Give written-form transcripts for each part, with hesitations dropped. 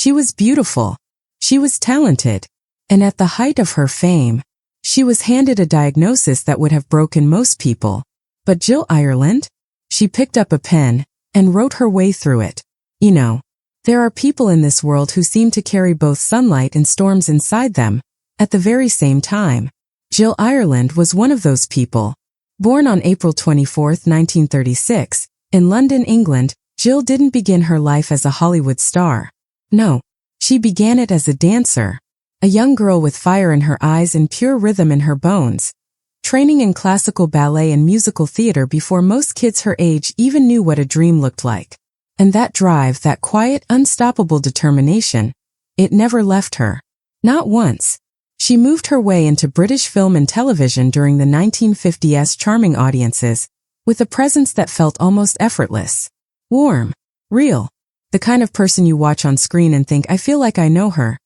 She was beautiful. She was talented. And at the height of her fame, she was handed a diagnosis that would have broken most people. But Jill Ireland? She picked up a pen and wrote her way through it. You know, there are people in this world who seem to carry both sunlight and storms inside them at the very same time. Jill Ireland was one of those people. Born on April 24, 1936, in London, England, Jill didn't begin her life as a Hollywood star. No, she began it as a dancer. A young girl with fire in her eyes and pure rhythm in her bones, training in classical ballet and musical theater before most kids her age even knew what a dream looked like. And that drive, that quiet, unstoppable determination, it never left her. Not once. She moved her way into British film and television during the 1950s, charming audiences, with a presence that felt almost effortless. Warm. Real. The kind of person you watch on screen and think, I feel like I know her.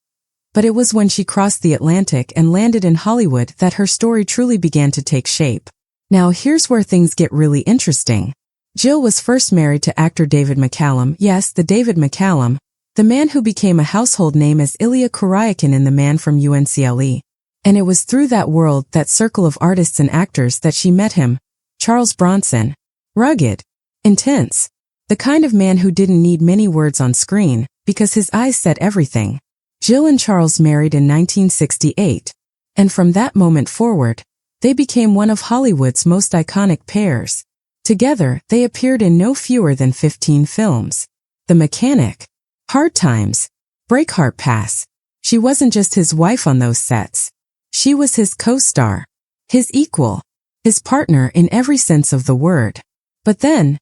But it was when she crossed the Atlantic and landed in Hollywood that her story truly began to take shape. Now here's where things get really interesting. Jill was first married to actor David McCallum, yes, the David McCallum, the man who became a household name as Ilya Kuryakin in The Man from UNCLE. And it was through that world, that circle of artists and actors, that she met him, Charles Bronson. Rugged. Intense. The kind of man who didn't need many words on screen, because his eyes said everything. Jill and Charles married in 1968, and from that moment forward, they became one of Hollywood's most iconic pairs. Together, they appeared in no fewer than 15 films. The Mechanic, Hard Times, Breakheart Pass. She wasn't just his wife on those sets. She was his co-star, his equal, his partner in every sense of the word. But then,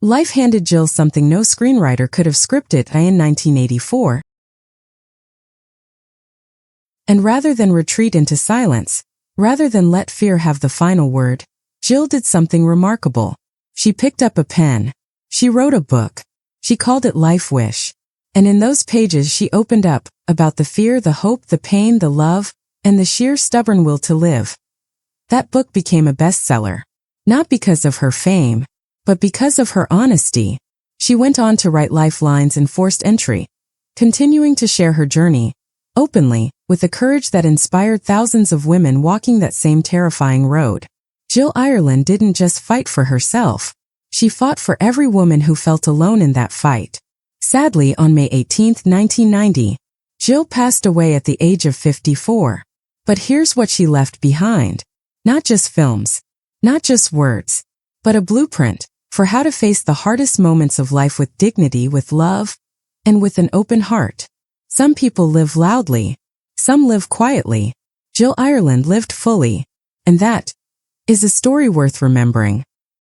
life handed Jill something no screenwriter could have scripted in 1984. And rather than retreat into silence, rather than let fear have the final word, Jill did something remarkable. She picked up a pen. She wrote a book. She called it Life Wish. And in those pages she opened up about the fear, the hope, the pain, the love, and the sheer stubborn will to live. That book became a bestseller. Not because of her fame, but because of her honesty. She went on to write Lifelines and Forced Entry, continuing to share her journey, openly, with a courage that inspired thousands of women walking that same terrifying road. Jill Ireland didn't just fight for herself. She fought for every woman who felt alone in that fight. Sadly, on May 18, 1990, Jill passed away at the age of 54. But here's what she left behind. Not just films, not just words, but a blueprint for how to face the hardest moments of life with dignity, with love, and with an open heart. Some people live loudly. Some live quietly. Jill Ireland lived fully. And that is a story worth remembering.